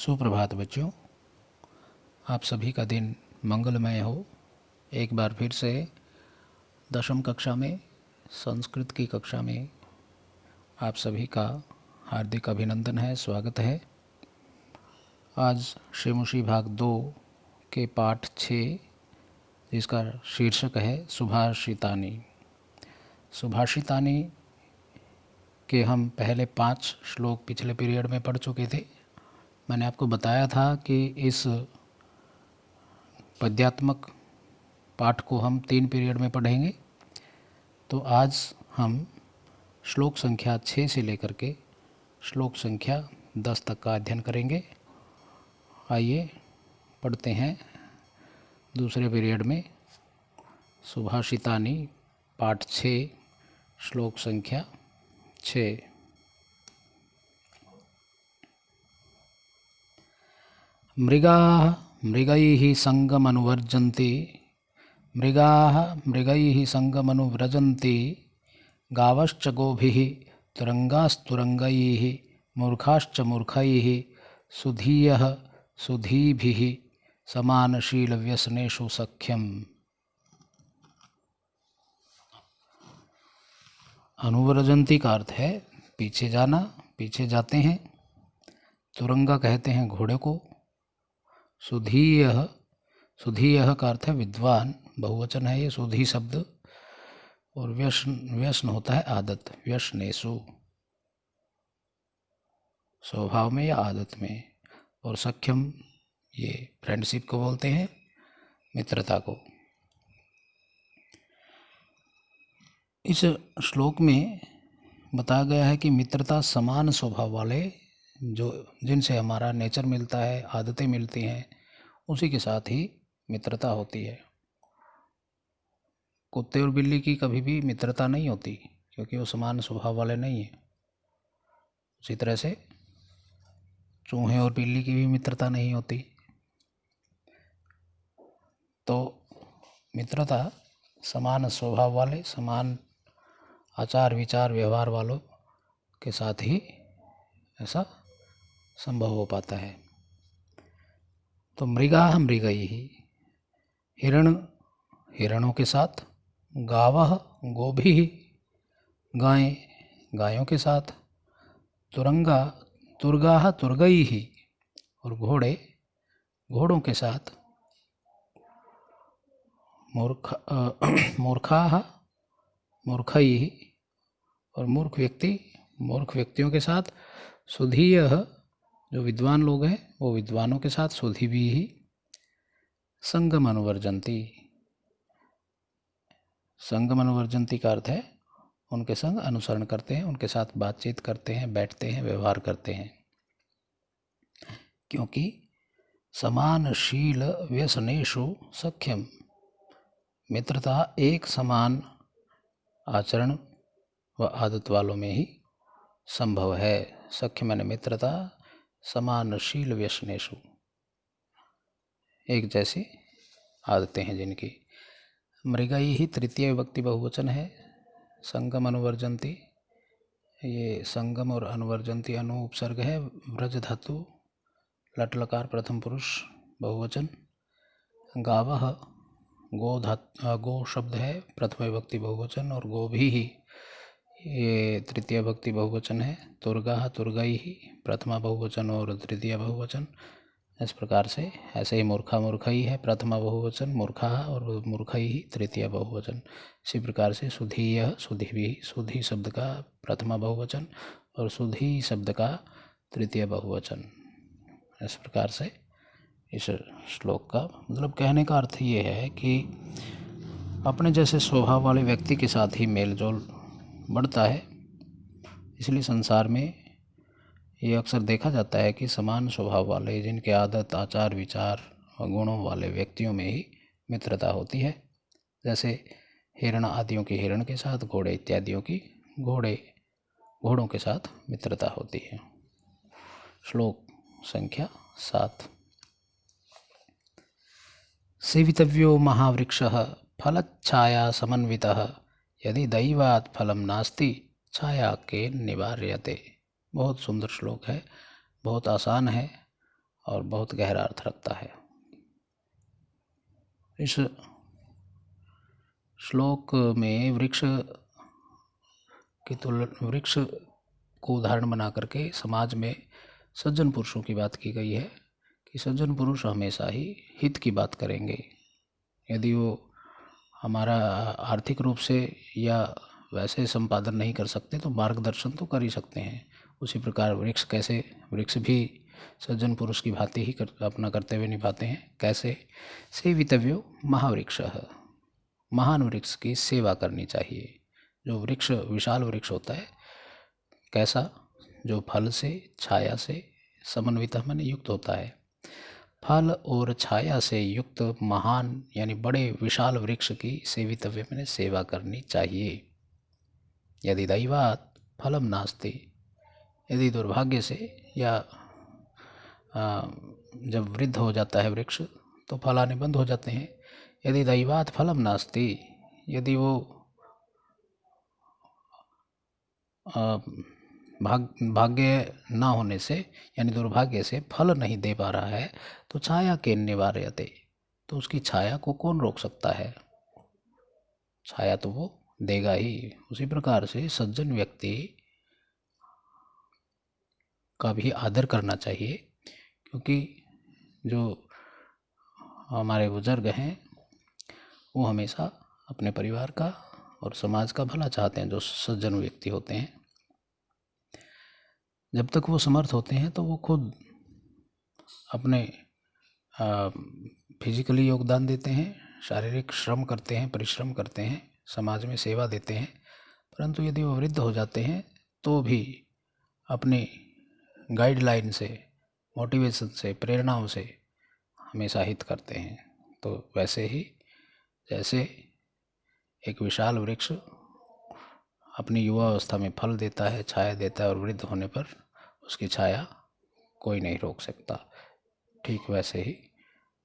सुप्रभात बच्चों, आप सभी का दिन मंगलमय हो। एक बार फिर से दशम कक्षा में संस्कृत की कक्षा में आप सभी का हार्दिक अभिनंदन है, स्वागत है। आज शेमुषी भाग 2 के पाठ 6 जिसका शीर्षक है सुभाषितानि। सुभाषितानि के हम पहले 5 श्लोक पिछले पीरियड में पढ़ चुके थे। मैंने आपको बताया था कि इस पद्यात्मक पाठ को हम 3 पीरियड में पढ़ेंगे। तो आज हम श्लोक संख्या 6 से लेकर के श्लोक संख्या 10 तक का अध्ययन करेंगे। आइए पढ़ते हैं दूसरे पीरियड में सुभाषितानि पाठ 6 श्लोक संख्या 6। मृगाः मृगैः संगमनुवर्जन्ति मृगाः मृगैः संगमनुव्रजन्ति गावश्च गोभिः तुरंगास्तुरंगैः मूर्खाश्च मूर्खैः सुधीयः सुधीभिः समानशीलव्यसनेषु सख्यम्। अनुव्रजन्ति का अर्थ है पीछे जाना, पीछे जाते हैं। तुरंगा कहते हैं घोड़े को। सुधीयः, सुधीयः का अर्थ है विद्वान, बहुवचन है ये सुधी शब्द। और व्यसन, व्यसन होता है आदत, व्यसनेषु स्वभाव में या आदत में। और सख्यम ये फ्रेंडशिप को बोलते हैं, मित्रता को। इस श्लोक में बताया गया है कि मित्रता समान स्वभाव वाले जो जिनसे हमारा नेचर मिलता है, आदतें मिलती हैं, उसी के साथ ही मित्रता होती है। कुत्ते और बिल्ली की कभी भी मित्रता नहीं होती क्योंकि वो समान स्वभाव वाले नहीं हैं। उसी तरह से चूहे और बिल्ली की भी मित्रता नहीं होती। तो मित्रता समान स्वभाव वाले, समान आचार विचार व्यवहार वालों के साथ ही ऐसा संभव हो पाता है। तो मृगाः मृगैः, हिरण हिरणों के साथ, गावः गोभिः गायें गायों के साथ, तुरंगा तुर्गाः तुर्गैः और घोड़े घोड़ों के साथ, मूर्खाः मूर्खैः और मूर्ख व्यक्तियों के साथ, सुधीयः जो विद्वान लोग हैं वो विद्वानों के साथ, सुधीभिः संगम अनुवर्जन्ति। संगम अनुवर्जन्ति का अर्थ है उनके संग अनुसरण करते हैं, उनके साथ बातचीत करते हैं, बैठते हैं, व्यवहार करते हैं। क्योंकि समानशील व्यसनेषु सख्यम, मित्रता एक समान आचरण व आदत वालों में ही संभव है। सख्य मैंने मित्रता, समानशील व्यसनेषु एक जैसी आदतें हैं जिनकी। मृगैः तृतीय विभक्ति बहुवचन है। संगम अनुवर्जन्ति, ये संगम और अनुवर्जन्ति अनु उपसर्ग है। व्रज धातु, लट लकार प्रथम पुरुष बहुवचन। गावः गो शब्द है, प्रथम विभक्ति बहुवचन। और गोभिः ये तृतीय विभक्ति बहुवचन है। तुर्गाः तुर्गैः प्रथमा बहुवचन और तृतीय बहुवचन। इस प्रकार से ऐसे ही मूर्खा मूर्खई है प्रथमा बहुवचन, मूर्खा और मूर्खई ही तृतीय बहुवचन। इसी प्रकार से सुधीयः सुधीभिः, सुधी शब्द का प्रथमा बहुवचन और सुधी शब्द का तृतीय बहुवचन। इस प्रकार से इस श्लोक का मतलब कहने का अर्थ ये है कि अपने जैसे स्वभाव वाले व्यक्ति के साथ ही मेल जोल बढ़ता है। इसलिए संसार में ये अक्सर देखा जाता है कि समान स्वभाव वाले, जिनके आदत आचार विचार और गुणों वाले व्यक्तियों में ही मित्रता होती है। जैसे हिरण आदियों की हिरण के साथ, घोड़े इत्यादियों की घोड़ों के साथ मित्रता होती है। श्लोक संख्या 7। सेवितव्यो महावृक्षः फलच्छाया समन्वितः यदि दैवात् फलं नास्ति छाया के निवार्यते। बहुत सुंदर श्लोक है, बहुत आसान है और बहुत गहरा अर्थ रखता है। इस श्लोक में वृक्ष को उदाहरण बना करके समाज में सज्जन पुरुषों की बात की गई है कि सज्जन पुरुष हमेशा ही हित की बात करेंगे। यदि वो हमारा आर्थिक रूप से या वैसे संपादन नहीं कर सकते तो मार्गदर्शन तो कर ही सकते हैं। उसी प्रकार वृक्ष भी सज्जन पुरुष की भांति ही अपना कर्तव्य निभाते हैं। कैसे? सेवितव्यो महावृक्षः, महान वृक्ष की सेवा करनी चाहिए। जो वृक्ष विशाल वृक्ष होता है, कैसा? जो फल से छाया से समन्वित माने युक्त होता है। फल और छाया से युक्त महान यानी बड़े विशाल वृक्ष की सेवितव्य मैंने सेवा करनी चाहिए। यदि दैवात फलम नास्ति, यदि दुर्भाग्य से या जब वृद्ध हो जाता है वृक्ष तो फल आने बंद हो जाते हैं। यदि दैवात फलम नास्ति, यदि वो भाग्य ना होने से यानी दुर्भाग्य से फल नहीं दे पा रहा है तो छाया के निवार्यते, तो उसकी छाया को कौन रोक सकता है? छाया तो वो देगा ही। उसी प्रकार से सज्जन व्यक्ति का भी आदर करना चाहिए, क्योंकि जो हमारे बुजुर्ग हैं वो हमेशा अपने परिवार का और समाज का भला चाहते हैं। जो सज्जन व्यक्ति होते हैं, जब तक वो समर्थ होते हैं तो वो खुद अपने फिजिकली योगदान देते हैं, शारीरिक श्रम करते हैं, परिश्रम करते हैं, समाज में सेवा देते हैं। परंतु यदि वो वृद्ध हो जाते हैं तो भी अपने गाइडलाइन से, मोटिवेशन से, प्रेरणाओं से हमेशा हित करते हैं। तो वैसे ही जैसे एक विशाल वृक्ष अपनी युवा अवस्था में फल देता है, छाया देता है, और वृद्ध होने पर उसकी छाया कोई नहीं रोक सकता, ठीक वैसे ही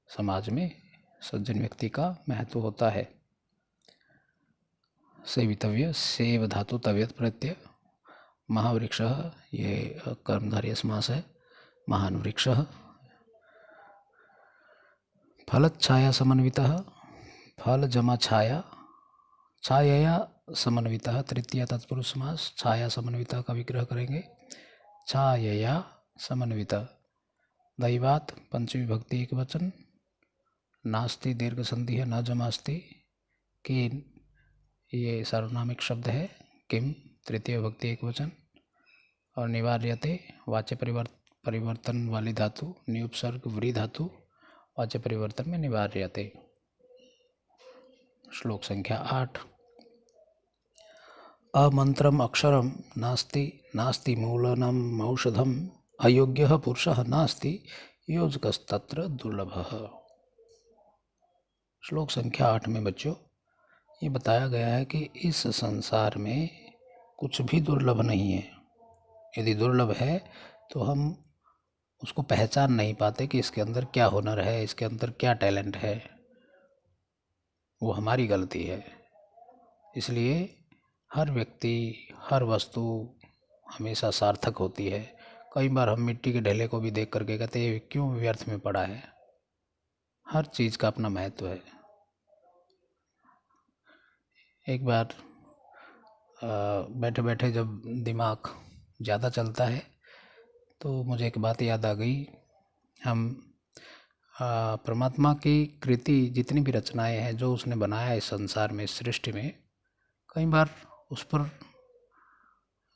समाज में सज्जन व्यक्ति का महत्व होता है। सेवितव्य, सेव धातु तव्यत प्रत्यय, महावृक्ष, ये कर्मधारय समास है। महान वृक्ष, फलच्छाया समन्वितः, फल जमा छाया, छाया समन्वितः तृतीय तत्पुरुष समास। छाया समन्वितः का विग्रह करेंगे। छाया समन्वितः, दैवात पंचमी विभक्ति एक वचन, नास्ति दीर्घ संधि है, न जमास्ति। किन, ये सार्वनामिक शब्द है। किम तृतीय विभक्ति एक वचन, और निवार्यते वाच्य परिवर्तन वाली धातु, निउपसर्ग व्री धातु, वाच्य परिवर्तन में निवार्यते। श्लोक संख्या 8। अमंत्रम अक्षरम नास्ति, नास्ति मूलनम औषधम, अयोग्यः पुरुषः नास्ति, योजकस्तत्र दुर्लभः। श्लोक संख्या 8 में बच्चों ये बताया गया है कि इस संसार में कुछ भी दुर्लभ नहीं है। यदि दुर्लभ है तो हम उसको पहचान नहीं पाते कि इसके अंदर क्या हुनर है, इसके अंदर क्या टैलेंट है। वो हमारी गलती है। इसलिए हर व्यक्ति, हर वस्तु हमेशा सार्थक होती है। कई बार हम मिट्टी के ढेले को भी देख करके कहते हैं क्यों व्यर्थ में पड़ा है। हर चीज़ का अपना महत्व है। एक बार बैठे बैठे जब दिमाग ज़्यादा चलता है तो मुझे एक बात याद आ गई। हम परमात्मा की कृति, जितनी भी रचनाएं हैं जो उसने बनाया इस संसार में, इस सृष्टि में, कई बार उस पर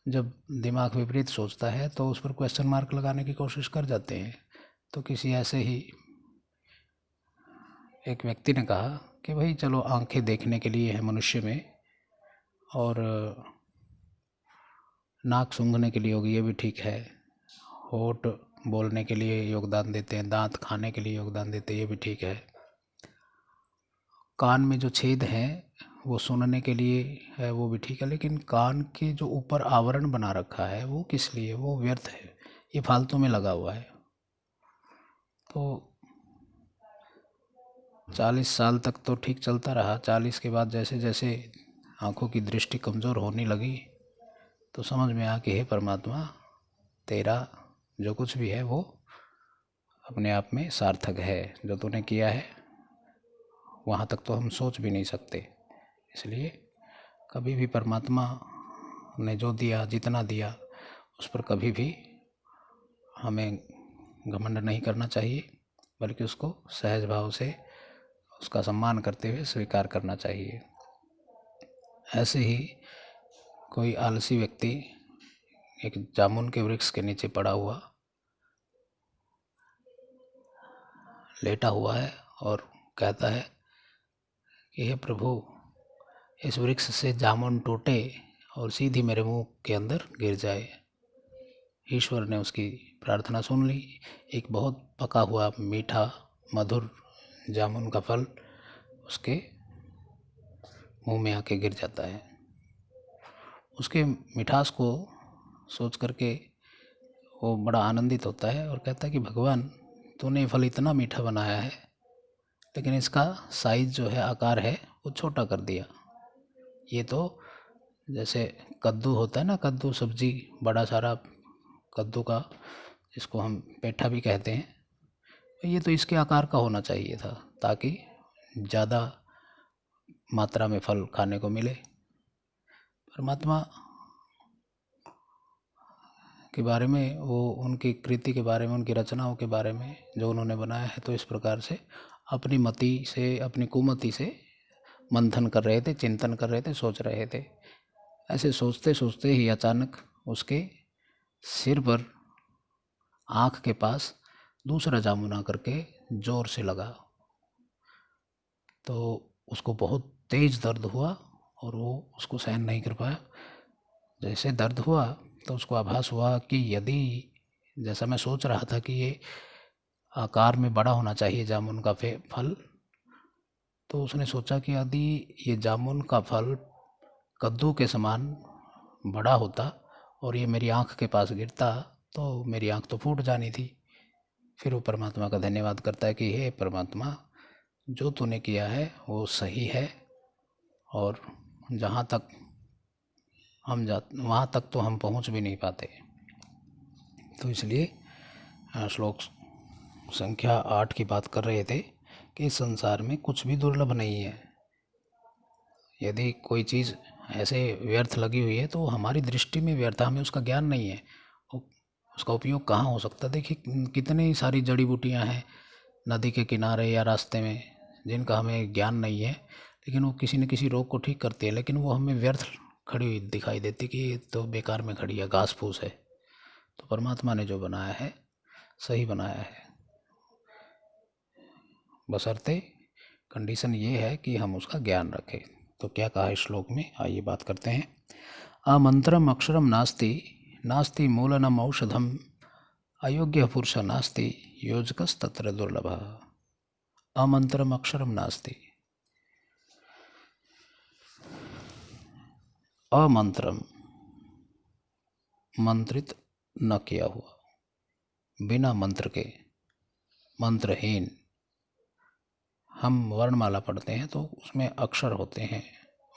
जब दिमाग विपरीत सोचता है तो उस पर क्वेश्चन मार्क लगाने की कोशिश कर जाते हैं। तो किसी ऐसे ही एक व्यक्ति ने कहा कि भाई चलो, आंखें देखने के लिए है मनुष्य में, और नाक सूंघने के लिए होगी, ये भी ठीक है। होठ बोलने के लिए योगदान देते हैं, दांत खाने के लिए योगदान देते हैं, ये भी ठीक है। कान में जो छेद हैं वो सुनने के लिए है, वो भी ठीक है। लेकिन कान के जो ऊपर आवरण बना रखा है वो किस लिए? वो व्यर्थ है, ये फालतू में लगा हुआ है। तो 40 साल तक तो ठीक चलता रहा। 40 के बाद जैसे जैसे आँखों की दृष्टि कमज़ोर होने लगी तो समझ में आया कि हे परमात्मा, तेरा जो कुछ भी है वो अपने आप में सार्थक है। जो तूने किया है वहाँ तक तो हम सोच भी नहीं सकते। इसलिए कभी भी परमात्मा ने जो दिया, जितना दिया, उस पर कभी भी हमें घमंड नहीं करना चाहिए, बल्कि उसको सहज भाव से उसका सम्मान करते हुए स्वीकार करना चाहिए। ऐसे ही कोई आलसी व्यक्ति एक जामुन के वृक्ष के नीचे पड़ा हुआ लेटा हुआ है और कहता है कि हे प्रभु, इस वृक्ष से जामुन टूटे और सीधी मेरे मुंह के अंदर गिर जाए। ईश्वर ने उसकी प्रार्थना सुन ली। एक बहुत पका हुआ मीठा मधुर जामुन का फल उसके मुंह में आके गिर जाता है। उसके मिठास को सोच करके वो बड़ा आनंदित होता है और कहता है कि भगवान, तूने ये फल इतना मीठा बनाया है, लेकिन इसका साइज़ जो है, आकार है, वो छोटा कर दिया। ये तो जैसे कद्दू होता है ना, कद्दू सब्जी, बड़ा सारा कद्दू का, जिसको हम पेठा भी कहते हैं, ये तो इसके आकार का होना चाहिए था, ताकि ज़्यादा मात्रा में फल खाने को मिले। परमात्मा के बारे में, वो उनकी कृति के बारे में, उनकी रचनाओं के बारे में जो उन्होंने बनाया है, तो इस प्रकार से अपनी मति से, अपनी कुमति से मंथन कर रहे थे, चिंतन कर रहे थे, सोच रहे थे। ऐसे सोचते सोचते ही अचानक उसके सिर पर, आँख के पास दूसरा जामुन आकर के जोर से लगा। तो उसको बहुत तेज दर्द हुआ और वो उसको सहन नहीं कर पाया। जैसे दर्द हुआ तो उसको आभास हुआ कि यदि, जैसा मैं सोच रहा था कि ये आकार में बड़ा होना चाहिए जामुन का फल, तो उसने सोचा कि यदि ये जामुन का फल कद्दू के समान बड़ा होता और ये मेरी आँख के पास गिरता, तो मेरी आँख तो फूट जानी थी। फिर वो परमात्मा का धन्यवाद करता है कि हे परमात्मा, जो तूने किया है वो सही है, और जहाँ तक हम वहाँ तक तो हम पहुँच भी नहीं पाते। तो इसलिए श्लोक संख्या 8 की बात कर रहे थे कि इस संसार में कुछ भी दुर्लभ नहीं है। यदि कोई चीज़ ऐसे व्यर्थ लगी हुई है तो हमारी दृष्टि में व्यर्थ, हमें उसका ज्ञान नहीं है, उसका उपयोग कहाँ हो सकता है। देखिए कितनी सारी जड़ी बूटियाँ हैं नदी के किनारे या रास्ते में, जिनका हमें ज्ञान नहीं है, लेकिन वो किसी न किसी रोग को ठीक करती है, लेकिन वो हमें व्यर्थ खड़ी हुई दिखाई देती कि ये तो बेकार में खड़ी है, घास फूस है। तो परमात्मा ने जो बनाया है सही बनाया है, बशर्ते कंडीशन ये है कि हम उसका ज्ञान रखें। तो क्या कहा इस श्लोक में, आइए बात करते हैं। अमंत्रम अक्षरम नास्ति, नास्ति मूलनम औषधम, अयोग्य पुरुष नास्ति, योजकस्तत्र दुर्लभः। अमंत्रम अक्षरम नास्ति, अमंत्रम, मंत्रित न किया हुआ, बिना मंत्र के, मंत्रहीन। हम वर्णमाला पढ़ते हैं तो उसमें अक्षर होते हैं,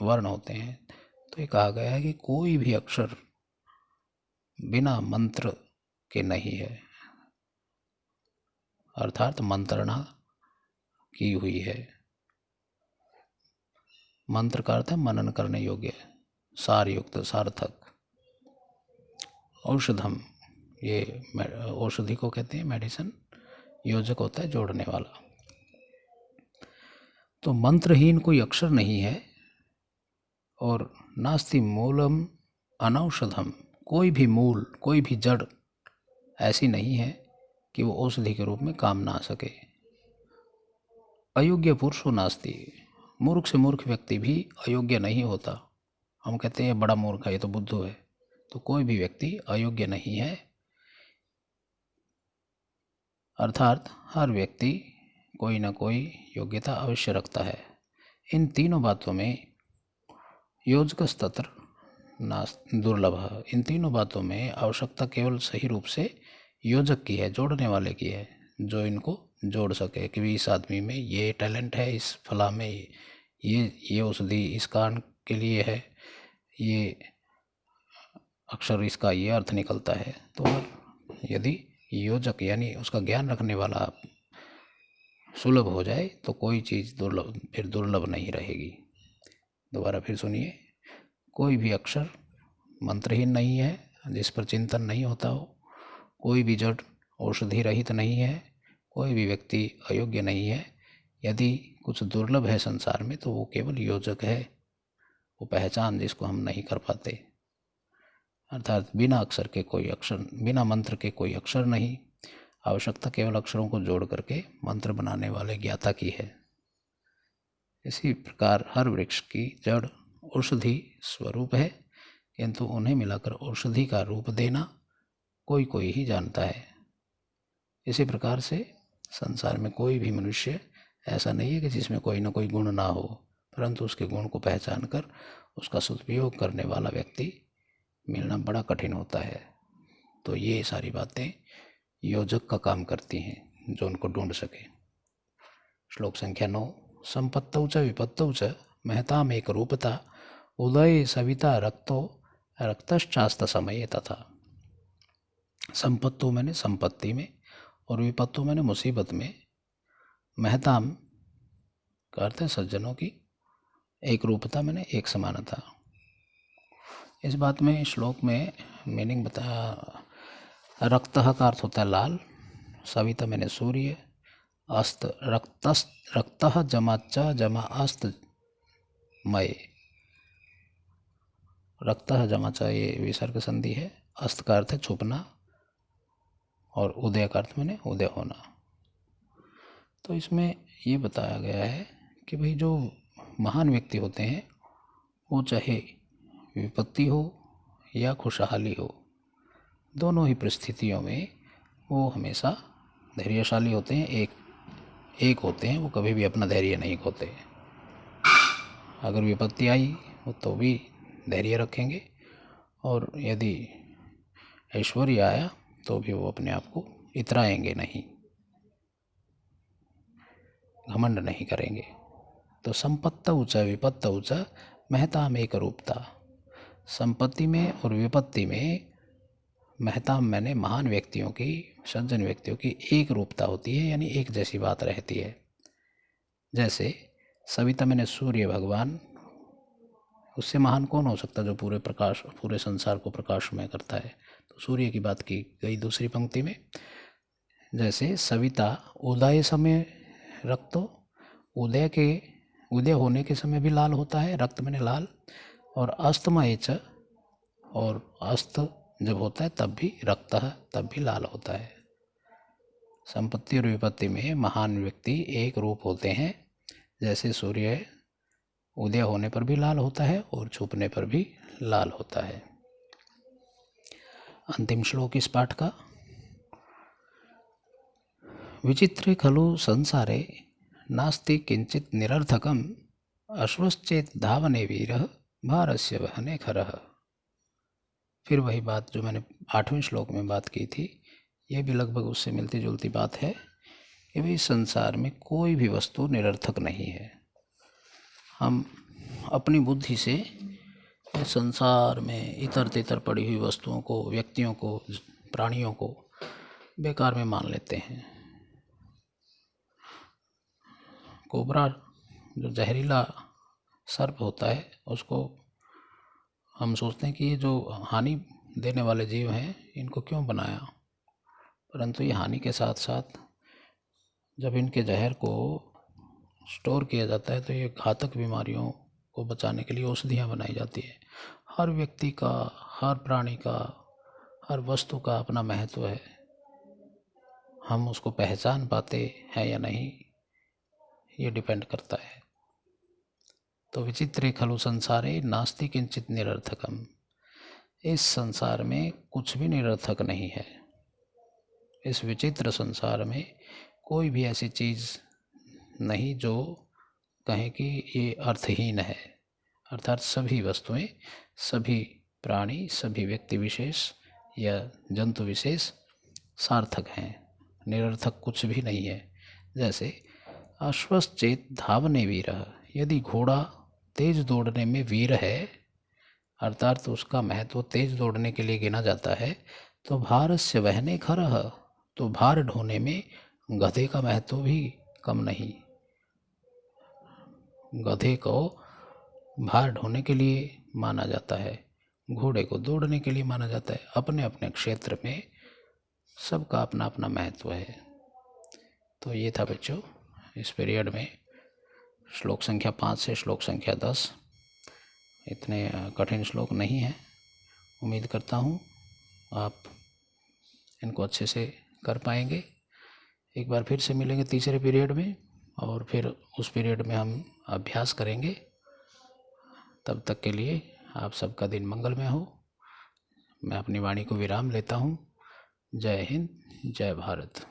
वर्ण होते हैं, तो ये कहा गया है कि कोई भी अक्षर बिना मंत्र के नहीं है, अर्थात मंत्रणा की हुई है। मंत्र का अर्थ है मनन करने योग्य, सार युक्त, सार्थक। औषधम, ये औषधि को कहते हैं, मेडिसिन। योजक होता है जोड़ने वाला। तो मंत्रहीन कोई अक्षर नहीं है। और नास्ति मूलम अनौषधम, कोई भी मूल, कोई भी जड़ ऐसी नहीं है कि वो औषधि के रूप में काम ना आ सके। अयोग्य पुरुषो नास्ति, मूर्ख से मूर्ख व्यक्ति भी अयोग्य नहीं होता। हम कहते हैं बड़ा मूर्ख है, ये तो बुद्धू है, तो कोई भी व्यक्ति अयोग्य नहीं है। अर्थात हर व्यक्ति कोई ना कोई योग्यता अवश्य रखता है। इन तीनों बातों में योजकस्तत्र दुर्लभ है। इन तीनों बातों में आवश्यकता केवल सही रूप से योजक की है, जोड़ने वाले की है, जो इनको जोड़ सके कि इस आदमी में ये टैलेंट है, इस फला में ये औषधि इस कारण के लिए है, ये अक्षर इसका ये अर्थ निकलता है। तो यदि योजक यानी उसका ज्ञान रखने वाला सुलभ हो जाए तो कोई चीज़ फिर दुर्लभ नहीं रहेगी। दोबारा फिर सुनिए, कोई भी अक्षर मंत्रहीन नहीं है जिस पर चिंतन नहीं होता हो, कोई भी जड़ औषधि रहित नहीं है, कोई भी व्यक्ति अयोग्य नहीं है। यदि कुछ दुर्लभ है संसार में तो वो केवल योजक है, वो पहचान जिसको हम नहीं कर पाते। अर्थात बिना अक्षर के कोई अक्षर, बिना मंत्र के कोई अक्षर नहीं। आवश्यकता केवल अक्षरों को जोड़ करके मंत्र बनाने वाले ज्ञाता की है। इसी प्रकार हर वृक्ष की जड़ औषधि स्वरूप है, किंतु उन्हें मिलाकर औषधि का रूप देना कोई कोई ही जानता है। इसी प्रकार से संसार में कोई भी मनुष्य ऐसा नहीं है कि जिसमें कोई ना कोई गुण ना हो, परंतु उसके गुण को पहचान कर उसका सदुपयोग करने वाला व्यक्ति मिलना बड़ा कठिन होता है। तो ये सारी बातें योजक का काम करती हैं जो उनको ढूंढ सके। श्लोक संख्या 9। संपत्तौ च विपत्तौ च महताम एक रूपता उदय सविता रक्तो रक्तश्चास्त समय तथा। संपत्तु मैंने संपत्ति में और विपत्तु मैंने मुसीबत में, महताम का अर्थ है सज्जनों की, एक रूपता मैंने एक समानता। इस बात में श्लोक में मीनिंग बताया। रक्तः का अर्थ होता है लाल, सविता मैंने सूर्य, अस्त रक्तः जमाच्च जमा अस्त मय, रक्तः जमाचा ये विसर्ग संधि है, अस्त का अर्थ है छुपना और उदय का अर्थ मैंने उदय होना। तो इसमें ये बताया गया है कि भाई जो महान व्यक्ति होते हैं वो चाहे विपत्ति हो या खुशहाली हो, दोनों ही परिस्थितियों में वो हमेशा धैर्यशाली होते हैं, एक होते हैं। वो कभी भी अपना धैर्य नहीं खोते। अगर विपत्ति आई हो तो भी धैर्य रखेंगे, और यदि ऐश्वर्य आया तो भी वो अपने आप को इतराएंगे नहीं, घमंड नहीं करेंगे। तो संपत्तौ च विपत्तौ च महताम एक रूपता। संपत्ति में और विपत्ति में महताम मैंने महान व्यक्तियों की, सज्जन व्यक्तियों की एक रूपता होती है, यानी एक जैसी बात रहती है। जैसे सविता मैंने सूर्य भगवान, उससे महान कौन हो सकता जो पूरे संसार को प्रकाशमय करता है। तो सूर्य की बात की गई दूसरी पंक्ति में। जैसे सविता उदय समय रक्तो, उदय होने के समय भी लाल होता है, रक्त मैंने लाल, और अस्तमय च, और अस्त जब होता है तब भी रक्त है, तब भी लाल होता है। संपत्ति और विपत्ति में महान व्यक्ति एक रूप होते हैं। जैसे सूर्य उदय होने पर भी लाल होता है और छुपने पर भी लाल होता है। अंतिम श्लोक इस पाठ का। विचित्रे खलु संसारे नास्ति किंचित निरर्थकम अश्वश्चेत धावने वीरः भारस्य वहने खरः। फिर वही बात जो मैंने 8वें श्लोक में बात की थी, ये भी लगभग उससे मिलती जुलती बात है कि भाई संसार में कोई भी वस्तु निरर्थक नहीं है। हम अपनी बुद्धि से संसार में इतर तितर पड़ी हुई वस्तुओं को, व्यक्तियों को, प्राणियों को बेकार में मान लेते हैं। कोबरा जो जहरीला सर्प होता है उसको हम सोचते हैं कि ये जो हानि देने वाले जीव हैं इनको क्यों बनाया, परंतु ये हानि के साथ साथ जब इनके जहर को स्टोर किया जाता है तो ये घातक बीमारियों को बचाने के लिए औषधियाँ बनाई जाती है। हर व्यक्ति का, हर प्राणी का, हर वस्तु का अपना महत्व है। हम उसको पहचान पाते हैं या नहीं ये डिपेंड करता है। तो विचित्रे खलु संसारे नास्ति किंचित निरर्थकम। इस संसार में कुछ भी निरर्थक नहीं है। इस विचित्र संसार में कोई भी ऐसी चीज़ नहीं जो कहें कि ये अर्थहीन है। अर्थात सभी वस्तुएं, सभी प्राणी, सभी व्यक्ति विशेष या जंतु विशेष सार्थक हैं, निरर्थक कुछ भी नहीं है। जैसे अश्वश्चेत धावने वीरः, यदि घोड़ा तेज दौड़ने में वीर है, अर्थात उसका महत्व तेज दौड़ने के लिए गिना जाता है, तो भारस्य वहने खरः, तो भार ढोने में गधे का महत्व भी कम नहीं। गधे को भार ढोने के लिए माना जाता है, घोड़े को दौड़ने के लिए माना जाता है। अपने अपने क्षेत्र में सबका अपना अपना महत्व है। तो ये था बच्चों इस पीरियड में श्लोक संख्या 5 से श्लोक संख्या 10। इतने कठिन श्लोक नहीं हैं। उम्मीद करता हूँ आप इनको अच्छे से कर पाएंगे। एक बार फिर से मिलेंगे तीसरे पीरियड में, और फिर उस पीरियड में हम अभ्यास करेंगे। तब तक के लिए आप सबका दिन मंगलमय हो। मैं अपनी वाणी को विराम लेता हूँ। जय हिंद, जय भारत।